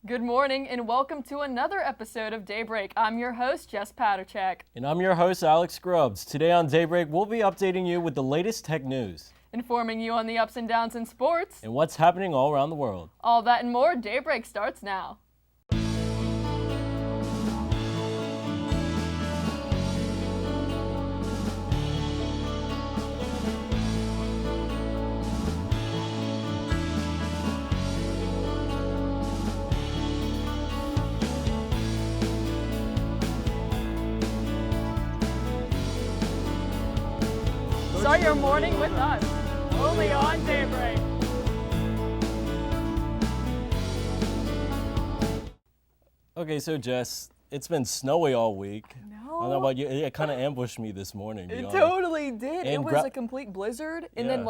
Good morning and welcome to another episode of Daybreak. I'm your host, Jess Paterchak. And I'm your host, Alex Grubbs. Today on Daybreak, we'll be updating you with the latest tech news. Informing you on the ups and downs in sports. And what's happening all around the world. All that and more, Daybreak starts now. Start your morning with us, only on Daybreak. Okay, so Jess, it's been snowy all week. No. I don't know about you, it kind of ambushed me this morning. It totally did. It And was a complete blizzard and then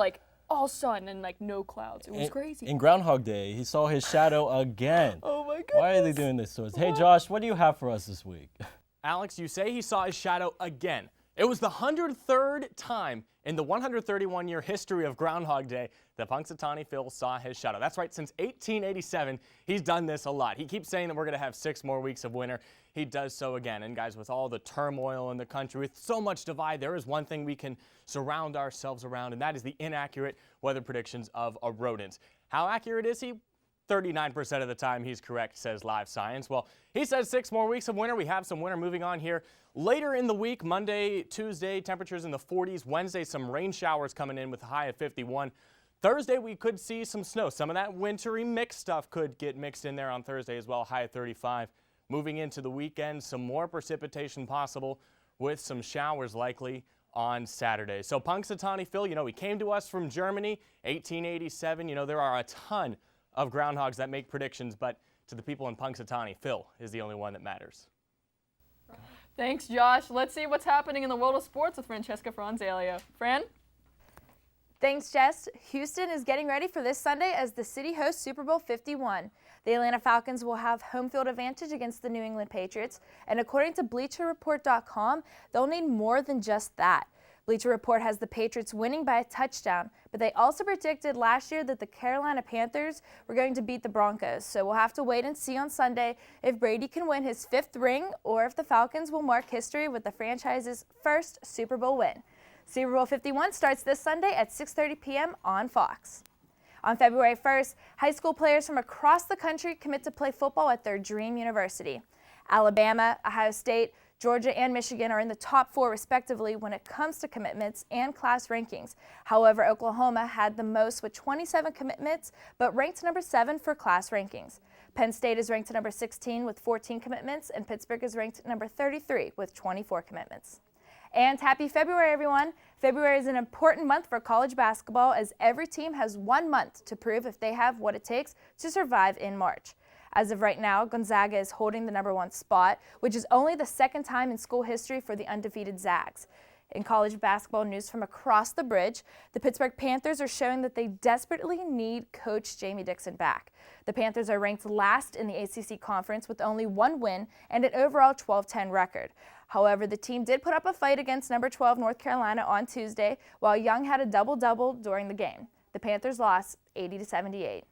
all sun and no clouds. It was crazy. In Groundhog Day, he saw his shadow again. Oh my goodness. Why are they doing this to us? Hey Josh, what do you have for us this week? Alex, you say he saw his shadow again. It was the 103rd time in the 131-year history of Groundhog Day that Punxsutawney Phil saw his shadow. That's right, since 1887, he's done this a lot. He keeps saying that we're going to have 6 more weeks of winter. He does so again. And guys, with all the turmoil in the country, with so much divide, there is one thing we can surround ourselves around, and that is the inaccurate weather predictions of rodents. How accurate is he? 39% of the time he's correct, says Live Science. Well, he says 6 more weeks of winter. We have some winter moving on here. Later in the week, Monday, Tuesday, temperatures in the 40s. Wednesday, some rain showers coming in with a high of 51. Thursday, we could see some snow. Some of that wintry mixed stuff could get mixed in there on Thursday as well, high of 35. Moving into the weekend, some more precipitation possible with some showers likely on Saturday. So Punxsutawney Phil, he came to us from Germany, 1887. There are a ton of groundhogs that make predictions, but to the people in Punxsutawney, Phil is the only one that matters. Thanks, Josh. Let's see what's happening in the world of sports with Francesca Franzalio. Fran? Thanks, Jess. Houston is getting ready for this Sunday as the city hosts Super Bowl 51. The Atlanta Falcons will have home field advantage against the New England Patriots, and according to BleacherReport.com, they'll need more than just that. Bleacher Report has the Patriots winning by a touchdown, but they also predicted last year that the Carolina Panthers were going to beat the Broncos. So we'll have to wait and see on Sunday if Brady can win his 5th ring or if the Falcons will mark history with the franchise's first Super Bowl win. Super Bowl 51 starts this Sunday at 6:30 p.m. on Fox. On February 1st, high school players from across the country commit to play football at their dream university. Alabama, Ohio State, Georgia, and Michigan are in the top 4 respectively when it comes to commitments and class rankings. However, Oklahoma had the most with 27 commitments, but ranked number 7 for class rankings. Penn State is ranked number 16 with 14 commitments, and Pittsburgh is ranked number 33 with 24 commitments. And happy February, everyone. February is an important month for college basketball as every team has 1 month to prove if they have what it takes to survive in March. As of right now, Gonzaga is holding the number 1 spot, which is only the 2nd time in school history for the undefeated Zags. In college basketball news from across the bridge, the Pittsburgh Panthers are showing that they desperately need Coach Jamie Dixon back. The Panthers are ranked last in the ACC conference with only 1 win and an overall 12-10 record. However, the team did put up a fight against number 12 North Carolina on Tuesday, while Young had a double-double during the game. The Panthers lost 80-78.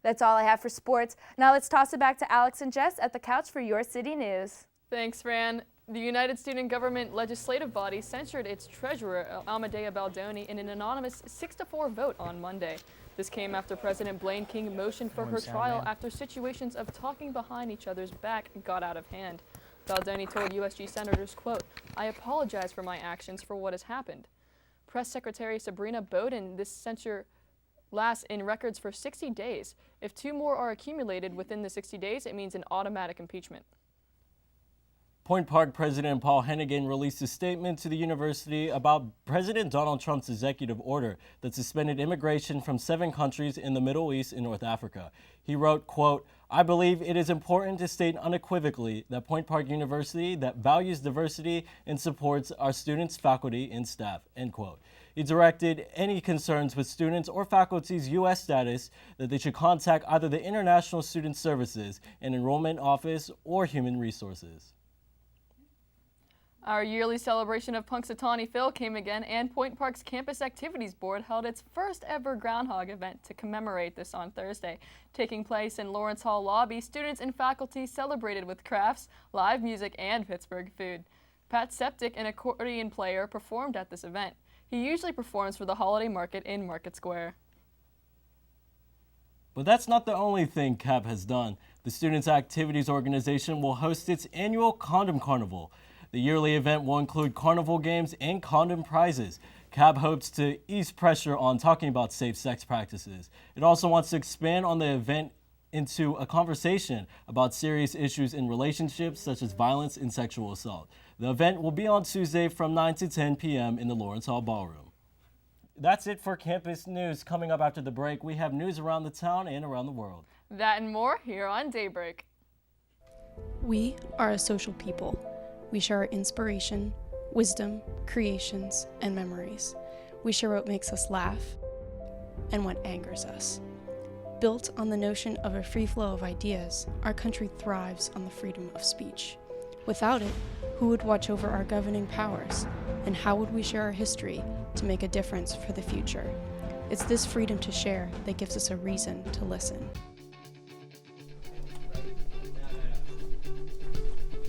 That's all I have for sports. Now let's toss it back to Alex and Jess at the couch for your city news. Thanks, Fran. The United Student Government Legislative Body censured its treasurer, Amadea Baldoni, in an anonymous 6-4 vote on Monday. This came after President Blaine King motioned for her trial after situations of talking behind each other's back got out of hand. Baldoni told USG senators, quote, "I apologize for my actions for what has happened." Press Secretary Sabrina Bowden, this censure lasts in records for 60 days. If 2 more are accumulated within the 60 days, it means an automatic impeachment. Point Park President Paul Hennigan released a statement to the university about President Donald Trump's executive order that suspended immigration from 7 countries in the Middle East and North Africa. He wrote, quote, "I believe it is important to state unequivocally that Point Park University that values diversity and supports our students, faculty, and staff," end quote. He directed any concerns with students or faculty's U.S. status that they should contact either the International Student Services and Enrollment Office or Human Resources. Our yearly celebration of Punxsutawney Phil came again, and Point Park's Campus Activities Board held its first ever Groundhog Event to commemorate this on Thursday. Taking place in Lawrence Hall lobby, students and faculty celebrated with crafts, live music, and Pittsburgh food. Pat Septic, an accordion player, performed at this event. He usually performs for the holiday market in Market Square. But that's not the only thing CAP has done. The Students' Activities Organization will host its annual Condom Carnival. The yearly event will include carnival games and condom prizes. CAB hopes to ease pressure on talking about safe sex practices. It also wants to expand on the event into a conversation about serious issues in relationships such as violence and sexual assault. The event will be on Tuesday from 9 to 10 p.m. in the Lawrence Hall Ballroom. That's it for campus news. Coming up after the break, we have news around the town and around the world. That and more here on Daybreak. We are a social people. We share our inspiration, wisdom, creations, and memories. We share what makes us laugh and what angers us. Built on the notion of a free flow of ideas, our country thrives on the freedom of speech. Without it, who would watch over our governing powers? And how would we share our history to make a difference for the future? It's this freedom to share that gives us a reason to listen.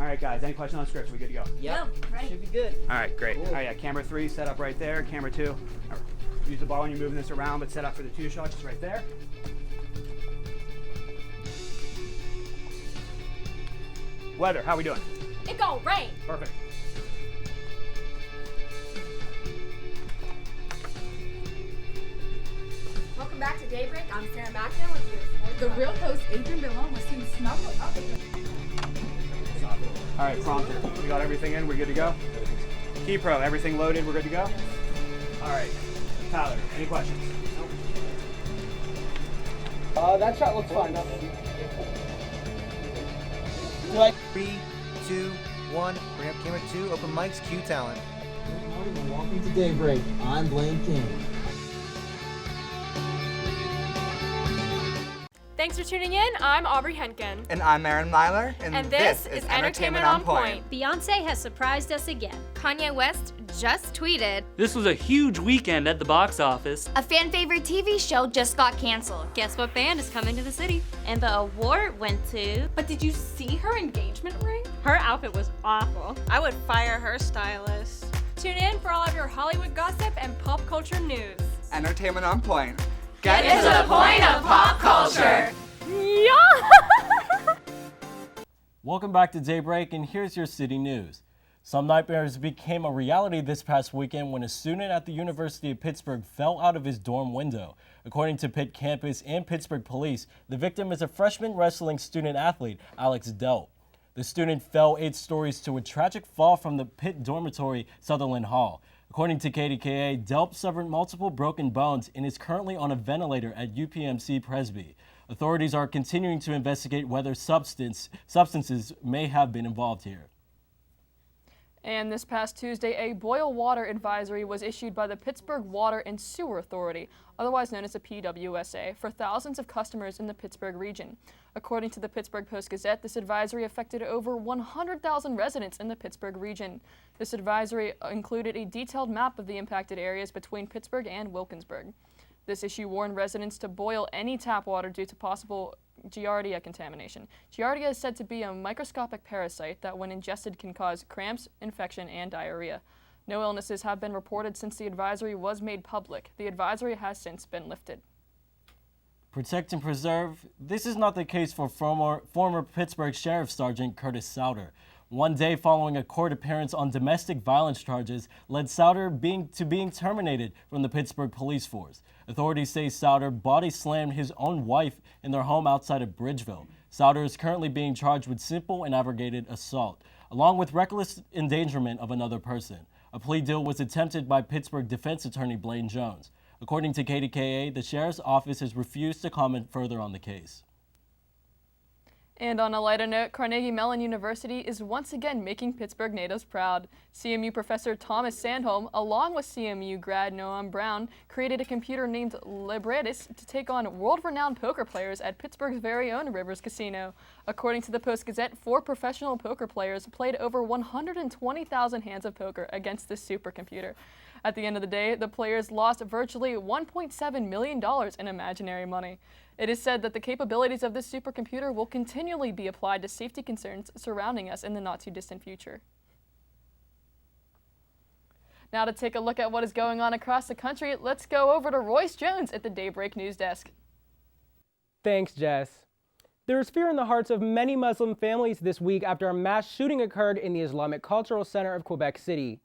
All right, guys, any questions on scripts? We good to go? Yep, should be good. All right, great. All right, yeah, camera 3 set up right there. Camera 2, use the ball when you're moving this around, but set up for the 2 shots just right there. Weather, how we doing? It gon' rain. Perfect. Welcome back to Daybreak. I'm Sarah Mackin with your The real host, Adrian Billon, was seen snuggled up against. All right, prompter, we got everything in, we're good to go? Key Pro, everything loaded, we're good to go? All right, Tyler, any questions? That shot looks fine. 3, 2, 1. Bring up camera 2. Open mics. Cue talent. Good morning and welcome to Daybreak. I'm Blaine King. Thanks for tuning in. I'm Aubrey Henkin. And I'm Aaron Myler. And this is Entertainment on Point. Beyonce has surprised us again. Kanye West just tweeted, "This was a huge weekend at the box office. A fan favorite TV show just got canceled. Guess what band is coming to the city?" And the award went to... But did you see her engagement ring? Her outfit was awful. I would fire her stylist. Tune in for all of your Hollywood gossip and pop culture news. Entertainment on Point. Get into the point of pop culture. Yeah! Welcome back to Daybreak, and here's your city news. Some nightmares became a reality this past weekend when a student at the University of Pittsburgh fell out of his dorm window. According to Pitt campus and Pittsburgh police, the victim is a freshman wrestling student athlete, Alex Delp. The student fell 8 stories to a tragic fall from the Pitt dormitory, Sutherland Hall. According to KDKA, Delp suffered multiple broken bones and is currently on a ventilator at UPMC Presby. Authorities are continuing to investigate whether substances may have been involved here. And this past Tuesday, a boil water advisory was issued by the Pittsburgh Water and Sewer Authority, otherwise known as the PWSA, for thousands of customers in the Pittsburgh region. According to the Pittsburgh Post-Gazette, this advisory affected over 100,000 residents in the Pittsburgh region. This advisory included a detailed map of the impacted areas between Pittsburgh and Wilkinsburg. This issue warned residents to boil any tap water due to possible Giardia contamination. Giardia is said to be a microscopic parasite that, when ingested, can cause cramps, infection, and diarrhea. No illnesses have been reported since the advisory was made public. The advisory has since been lifted. Protect and preserve. This is not the case for former Pittsburgh Sheriff Sergeant Curtis Souter. One day following a court appearance on domestic violence charges led Souter being terminated from the Pittsburgh police force. Authorities say Souter body slammed his own wife in their home outside of Bridgeville. Souter is currently being charged with simple and aggravated assault, along with reckless endangerment of another person. A plea deal was attempted by Pittsburgh defense attorney Blaine Jones. According to KDKA, the sheriff's office has refused to comment further on the case. And on a lighter note, Carnegie Mellon University is once again making Pittsburgh natives proud. CMU professor Thomas Sandholm, along with CMU grad Noam Brown, created a computer named Libretis to take on world-renowned poker players at Pittsburgh's very own Rivers Casino. According to the Post-Gazette, 4 professional poker players played over 120,000 hands of poker against this supercomputer. At the end of the day, the players lost virtually $1.7 million in imaginary money. It is said that the capabilities of this supercomputer will continually be applied to safety concerns surrounding us in the not-too-distant future. Now to take a look at what is going on across the country, let's go over to Royce Jones at the Daybreak News Desk. Thanks, Jess. There is fear in the hearts of many Muslim families this week after a mass shooting occurred in the Islamic Cultural Center of Quebec City.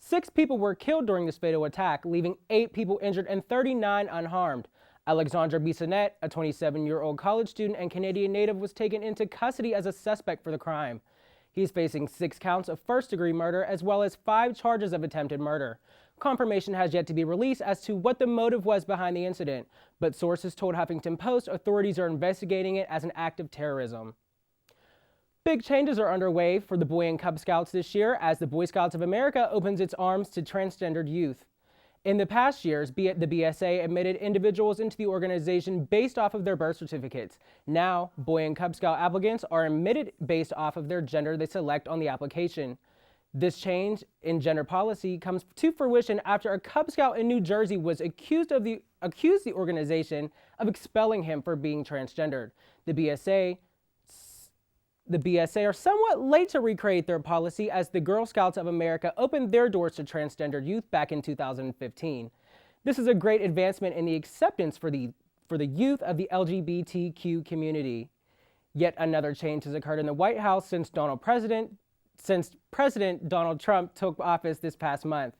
6 people were killed during this fatal attack, leaving 8 people injured and 39 unharmed. Alexandre Bissonnette, a 27-year-old college student and Canadian native, was taken into custody as a suspect for the crime. He is facing 6 counts of first-degree murder as well as 5 charges of attempted murder. Confirmation has yet to be released as to what the motive was behind the incident, but sources told Huffington Post authorities are investigating it as an act of terrorism. Big changes are underway for the Boy and Cub Scouts this year as the Boy Scouts of America opens its arms to transgendered youth. In the past years, the BSA admitted individuals into the organization based off of their birth certificates. Now, Boy and Cub Scout applicants are admitted based off of their gender they select on the application. This change in gender policy comes to fruition after a Cub Scout in New Jersey was accused the organization of expelling him for being transgendered. The BSA are somewhat late to recreate their policy as the Girl Scouts of America opened their doors to transgendered youth back in 2015. This is a great advancement in the acceptance for the youth of the LGBTQ community. Yet another change has occurred in the White House since President Donald Trump took office this past month.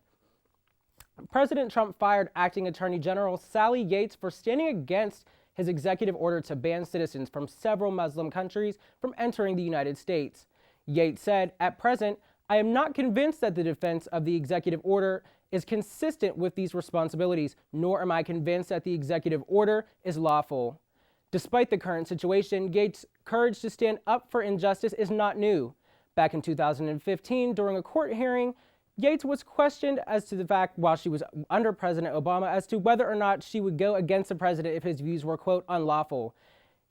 President Trump fired Acting Attorney General Sally Yates for standing against his executive order to ban citizens from several Muslim countries from entering the United States. Yates said, "At present, I am not convinced that the defense of the executive order is consistent with these responsibilities, nor am I convinced that the executive order is lawful." Despite the current situation, Yates' courage to stand up for injustice is not new. Back in 2015, during a court hearing, Yates was questioned as to the fact, while she was under President Obama, as to whether or not she would go against the president if his views were, quote, unlawful.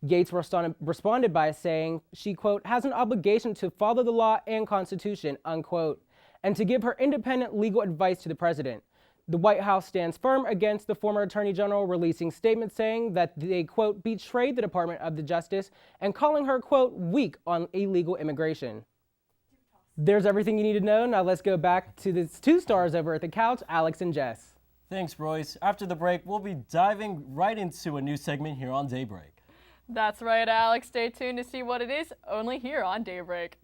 Yates responded by saying she, quote, has an obligation to follow the law and Constitution, unquote, and to give her independent legal advice to the president. The White House stands firm against the former Attorney General, releasing statements saying that they, quote, betrayed the Department of Justice and calling her, quote, weak on illegal immigration. There's everything you need to know. Now let's go back to the 2 stars over at the couch, Alex and Jess. Thanks, Royce. After the break, we'll be diving right into a new segment here on Daybreak. That's right, Alex. Stay tuned to see what it is, only here on Daybreak.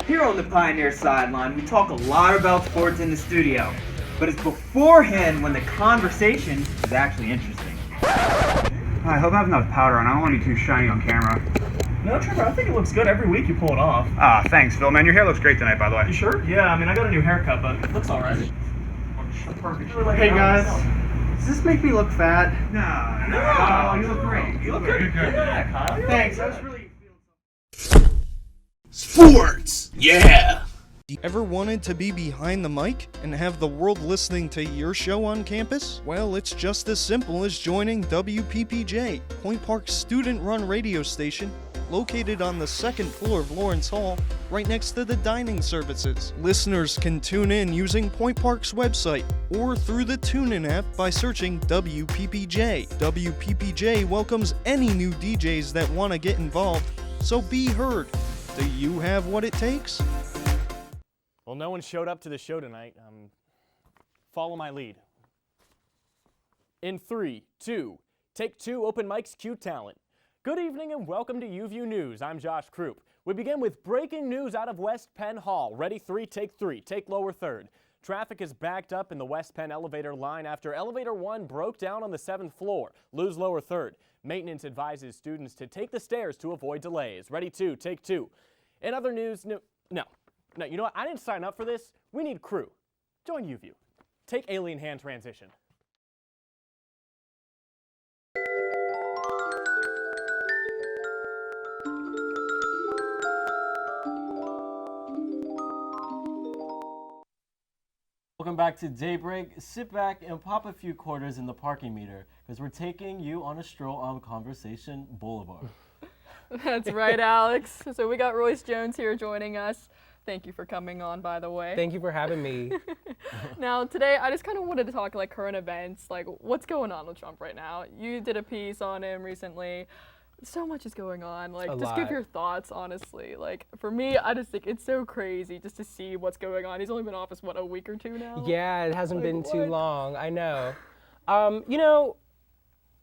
Here on the Pioneer Sideline, we talk a lot about sports in the studio, but it's beforehand when the conversation is actually interesting. I hope I have enough powder on. I don't want to be too shiny on camera. No, Trevor, I think it looks good. Every week you pull it off. Ah, thanks, Phil. Man, your hair looks great tonight, by the way. You sure? Yeah, I mean, I got a new haircut, but it looks alright. Perfect. Hey, guys. Does this make me look fat? No, you look great. You look good. Yeah, Kyle. Thanks, I was really... Sports! Yeah! Ever wanted to be behind the mic and have the world listening to your show on campus? Well, it's just as simple as joining WPPJ, Point Park's student-run radio station, located on the 2nd floor of Lawrence Hall, right next to the dining services. Listeners can tune in using Point Park's website or through the TuneIn app by searching WPPJ. WPPJ welcomes any new DJs that want to get involved, so be heard. Do you have what it takes? Well, no one showed up to the show tonight. Follow my lead. In 3, 2, take 2, open mics, cue talent. Good evening and welcome to UView News. I'm Josh Krupp. We begin with breaking news out of West Penn Hall. Ready, 3, take lower third. Traffic is backed up in the West Penn elevator line after elevator 1 broke down on the 7th floor. Lou's lower third. Maintenance advises students to take the stairs to avoid delays. Ready to take 2. In other news, no, you know what? I didn't sign up for this. We need crew. Join UView. Take alien hand transition. Welcome back to Daybreak. Sit back and pop a few quarters in the parking meter because we're taking you on a stroll on Conversation Boulevard. That's right, Alex. So we got Royce Jones here joining us. Thank you for coming on, by the way. Thank you for having me. Now, today, I just kind of wanted to talk like current events, like what's going on with Trump right now. You did a piece on him recently. So much is going on. Like, just give your thoughts, honestly. Like, for me, I just think it's so crazy just to see what's going on. He's only been in office, what, a week or 2 now? Yeah, it hasn't been too long. I know. You know,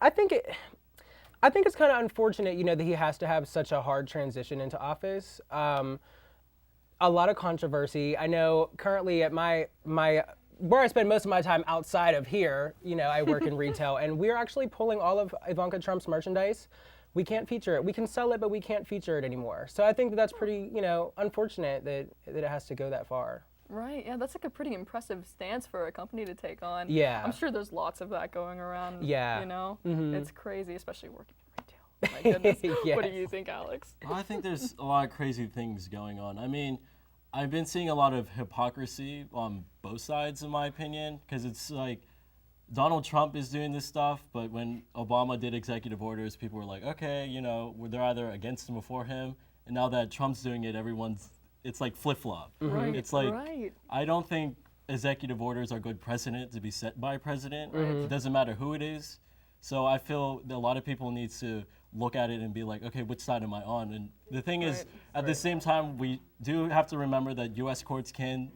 I think it's kind of unfortunate, you know, that he has to have such a hard transition into office. A lot of controversy. I know currently at my where I spend most of my time outside of here, you know, I work in retail, and we're actually pulling all of Ivanka Trump's merchandise. We can't feature it. We can sell it, but we can't feature it anymore. So I think that's pretty, you know, unfortunate that it has to go that far. Right, yeah, that's like a pretty impressive stance for a company to take on. Yeah. I'm sure there's lots of that going around. Yeah. You know? Mm-hmm. It's crazy, especially working in retail. My goodness. Yes. What do you think, Alex? Well, I think there's a lot of crazy things going on. I mean, I've been seeing a lot of hypocrisy on both sides, in my opinion, because it's like Donald Trump is doing this stuff, but when Obama did executive orders, people were like, okay, you know, they're either against him or for him. And now that Trump's doing it, it's like flip-flop. Mm-hmm. Right, it's like, right. I don't think executive orders are good precedent to be set by a president. Mm-hmm. It doesn't matter who it is. So I feel that a lot of people need to look at it and be like, okay, which side am I on? And the thing is, at the same time, we do have to remember that U.S. courts can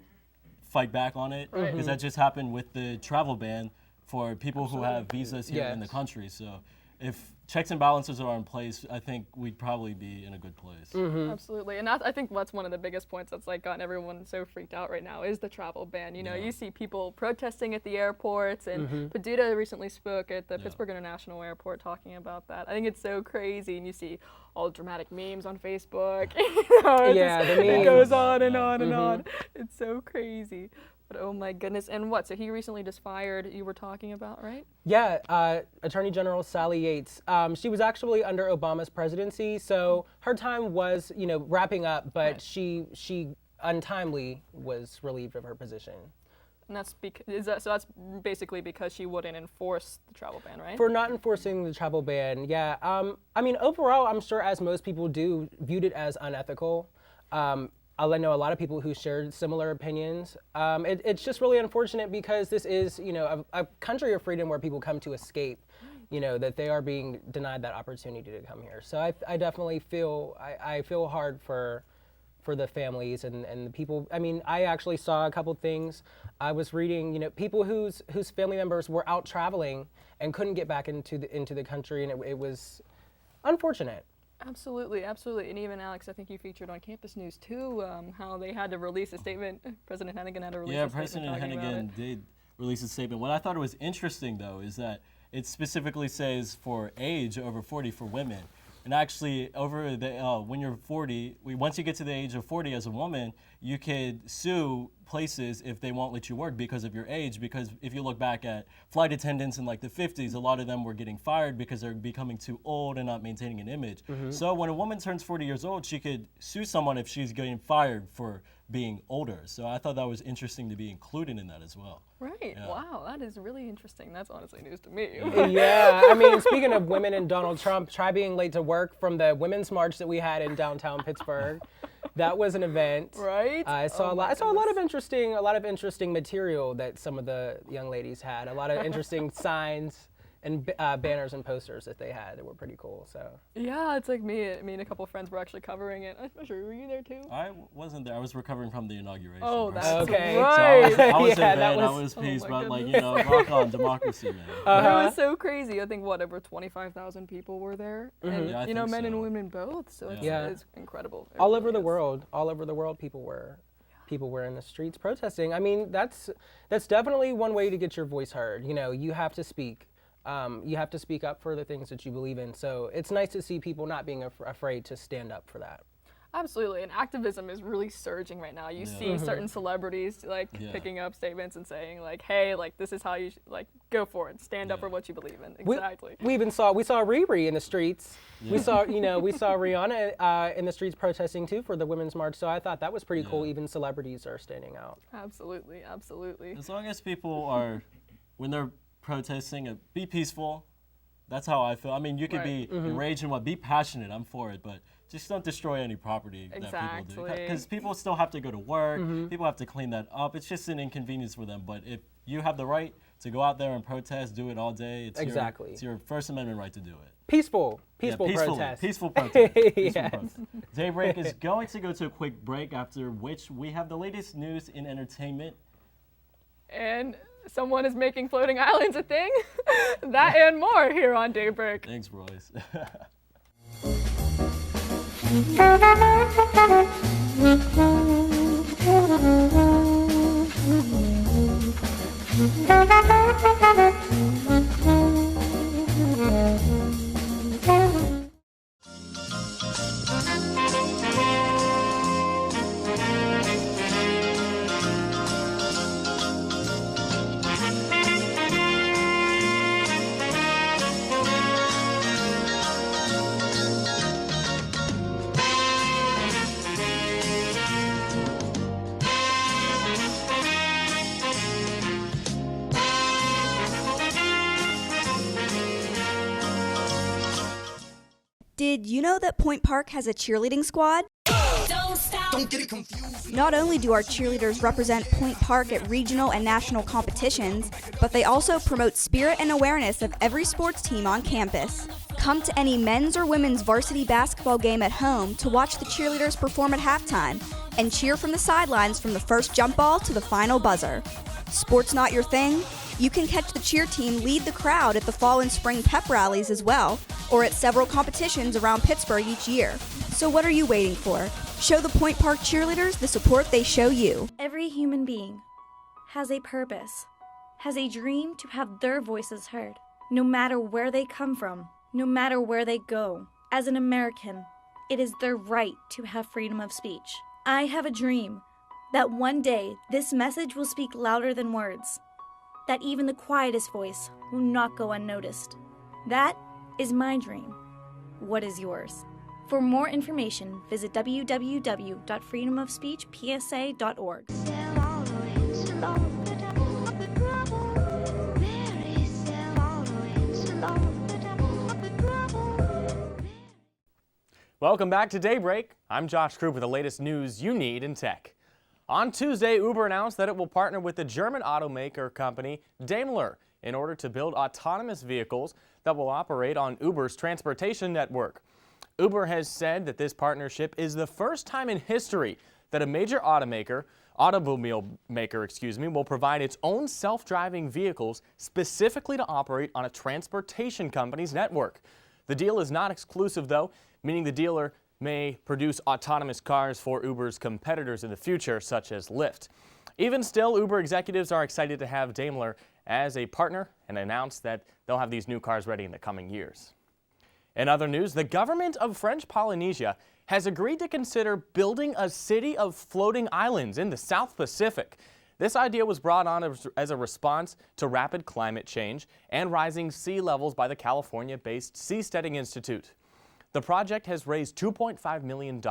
fight back on it, because that just happened with the travel ban for people who have visas here in the country. So if checks and balances are in place, I think we'd probably be in a good place. Mm-hmm. Absolutely, and I think that's one of the biggest points that's like gotten everyone so freaked out right now is the travel ban. You know, you see people protesting at the airports, and Paduta recently spoke at the Pittsburgh International Airport talking about that. I think it's so crazy, and you see all dramatic memes on Facebook. You know, it goes on and on and on. It's so crazy. But oh my goodness, and what? So he recently just fired, you were talking about, right? Yeah, Attorney General Sally Yates. She was actually under Obama's presidency, so her time was, you know, wrapping up, but she untimely was relieved of her position. And that's so that's basically because she wouldn't enforce the travel ban, right? For not enforcing the travel ban, yeah. I mean, overall, I'm sure, as most people do, viewed it as unethical. I know a lot of people who shared similar opinions. It's just really unfortunate because this is, you know, a country of freedom where people come to escape, you know, that they are being denied that opportunity to come here. So I definitely feel, I feel hard for the families and the people. I mean, I actually saw a couple things. I was reading, you know, people whose family members were out traveling and couldn't get back into the country, and it was unfortunate. Absolutely, absolutely. And even, Alex, I think you featured on Campus News, too, how they had to release a statement. President Hennigan had to release a statement. Yeah, President Hennigan did release a statement. What I thought was interesting, though, is that it specifically says for age over 40 for women. And actually, over the when you're 40, once you get to the age of 40 as a woman, you could sue places if they won't let you work because of your age. Because if you look back at flight attendants in like the 50s, a lot of them were getting fired because they're becoming too old and not maintaining an image. So when a woman turns 40 years old, she could sue someone if she's getting fired for being older. So I thought that was interesting to be included in that as well. Right. Yeah. Wow, that is really interesting. That's honestly news to me. Yeah, I mean, speaking of women and Donald Trump, try being late to work from the Women's March that we had in downtown Pittsburgh. That was an event. Right. I saw a lot of interesting material that some of the young ladies had. A lot of interesting signs and banners and posters that they had that were pretty cool. So yeah, it's like me and a couple of friends were actually covering it. I'm sure, were you there too? I wasn't there. I was recovering from the inauguration. Oh, that's okay. right. So I was in bed. I was pissed, but like, you know, rock on democracy, man. It was so crazy. I think over 25,000 people were there, and Yeah, you know, men so. and women both. So it's incredible. All over the world, people were. people were in the streets protesting. I mean, that's definitely one way to get your voice heard. You know, you have to speak. You have to speak up for the things that you believe in. So it's nice to see people not being afraid to stand up for that. Absolutely, and activism is really surging right now. You see certain celebrities like picking up statements and saying like, "Hey, like this is how you like go for it. Stand up for what you believe in." Exactly. We saw Riri in the streets. We saw Rihanna in the streets protesting too for the Women's March. So I thought that was pretty cool. Even celebrities are standing out. Absolutely, absolutely. As long as people are, when they're protesting, be peaceful. That's how I feel. I mean, you could be enraged and be passionate. I'm for it, but just don't destroy any property that people do. Because people still have to go to work. People have to clean that up. It's just an inconvenience for them. But if you have the right to go out there and protest, do it all day. It's your First Amendment right to do it. Peaceful protest. Peaceful protest. Peaceful protest. Daybreak is going to go to a quick break, after which we have the latest news in entertainment. And someone is making floating islands a thing. That and more here on Daybreak. Thanks, Royce. Did you know that Point Park has a cheerleading squad? Don't get it confused. Not only do our cheerleaders represent Point Park at regional and national competitions, but they also promote spirit and awareness of every sports team on campus. Come to any men's or women's varsity basketball game at home to watch the cheerleaders perform at halftime and cheer from the sidelines from the first jump ball to the final buzzer. Sports not your thing? You can catch the cheer team lead the crowd at the fall and spring pep rallies as well, or at several competitions around Pittsburgh each year. So what are you waiting for? Show the Point Park cheerleaders the support they show you. Every human being has a purpose, has a dream to have their voices heard, no matter where they come from, no matter where they go. As an American, it is their right to have freedom of speech. I have a dream that one day this message will speak louder than words, that even the quietest voice will not go unnoticed. That is my dream. What is yours? For more information, visit www.freedomofspeechpsa.org. Welcome back to Daybreak. I'm Josh Krupp with the latest news you need in tech. On Tuesday, Uber announced that it will partner with the German automaker company Daimler in order to build autonomous vehicles that will operate on Uber's transportation network. Uber has said that this partnership is the first time in history that a major automobile maker, will provide its own self-driving vehicles specifically to operate on a transportation company's network. The deal is not exclusive, though, meaning the dealer may produce autonomous cars for Uber's competitors in the future, such as Lyft. Even still, Uber executives are excited to have Daimler as a partner and announced that they'll have these new cars ready in the coming years. In other news, the government of French Polynesia has agreed to consider building a city of floating islands in the South Pacific. This idea was brought on as a response to rapid climate change and rising sea levels by the California-based Seasteading Institute. The project has raised $2.5 million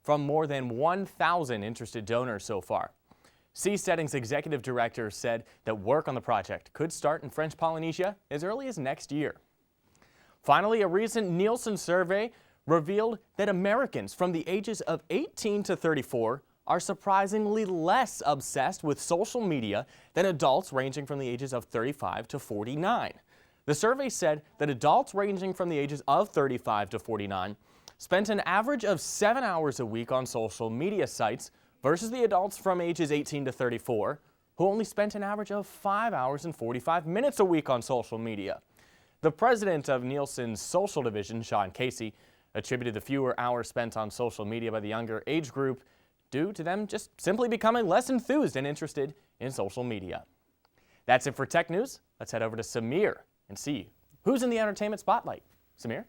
from more than 1,000 interested donors so far. Seasteading's executive director said that work on the project could start in French Polynesia as early as next year. Finally, a recent Nielsen survey revealed that Americans from the ages of 18 to 34 are surprisingly less obsessed with social media than adults ranging from the ages of 35 to 49. The survey said that adults ranging from the ages of 35 to 49 spent an average of 7 hours a week on social media sites versus the adults from ages 18 to 34 who only spent an average of 5 hours and 45 minutes a week on social media. The president of Nielsen's social division, Sean Casey, attributed the fewer hours spent on social media by the younger age group due to them just simply becoming less enthused and interested in social media. That's it for tech news. Let's head over to Samir and see who's in the entertainment spotlight. Samir?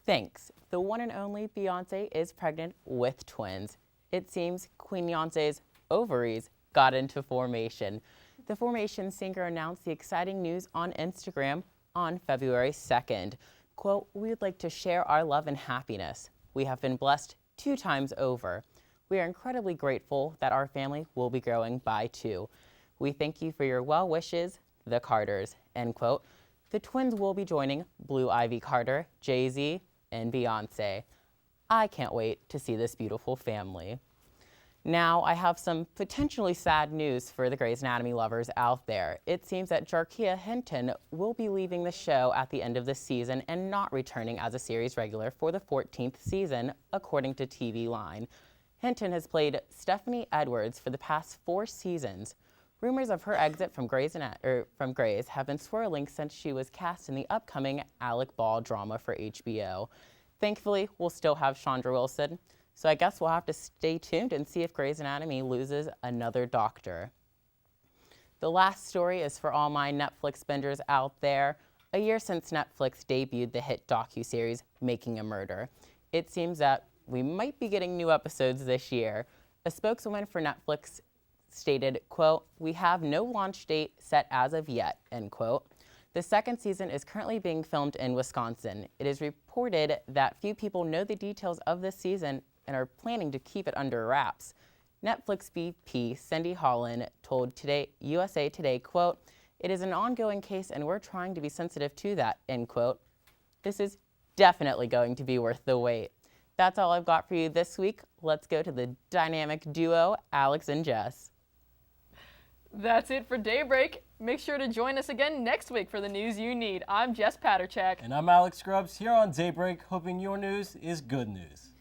Thanks. The one and only Beyonce is pregnant with twins. It seems Queen Beyonce's ovaries got into formation. The Formation singer announced the exciting news on Instagram on February 2nd. Quote, "We would like to share our love and happiness. We have been blessed 2 times over. We are incredibly grateful that our family will be growing by 2. We thank you for your well wishes, the Carters," end quote. The twins will be joining Blue Ivy Carter, Jay-Z, and Beyonce. I can't wait to see this beautiful family. Now, I have some potentially sad news for the Grey's Anatomy lovers out there. It seems that Jarkia Hinton will be leaving the show at the end of the season and not returning as a series regular for the 14th season, according to TV Line. Hinton has played Stephanie Edwards for the past 4 seasons. Rumors of her exit from Grey's have been swirling since she was cast in the upcoming Alec Ball drama for HBO. Thankfully, we'll still have Chandra Wilson, so I guess we'll have to stay tuned and see if Grey's Anatomy loses another doctor. The last story is for all my Netflix bingers out there. A year since Netflix debuted the hit docuseries Making a Murder, it seems that we might be getting new episodes this year. A spokeswoman for Netflix stated, quote, "We have no launch date set as of yet," end quote. The 2nd season is currently being filmed in Wisconsin. It is reported that few people know the details of this season and are planning to keep it under wraps. Netflix VP Cindy Holland told USA Today, quote, "It is an ongoing case and we're trying to be sensitive to that," end quote. This is definitely going to be worth the wait. That's all I've got for you this week. Let's go to the dynamic duo, Alex and Jess. That's it for Daybreak. Make sure to join us again next week for the news you need. I'm Jess Paterchak. And I'm Alex Grubbs here on Daybreak, hoping your news is good news.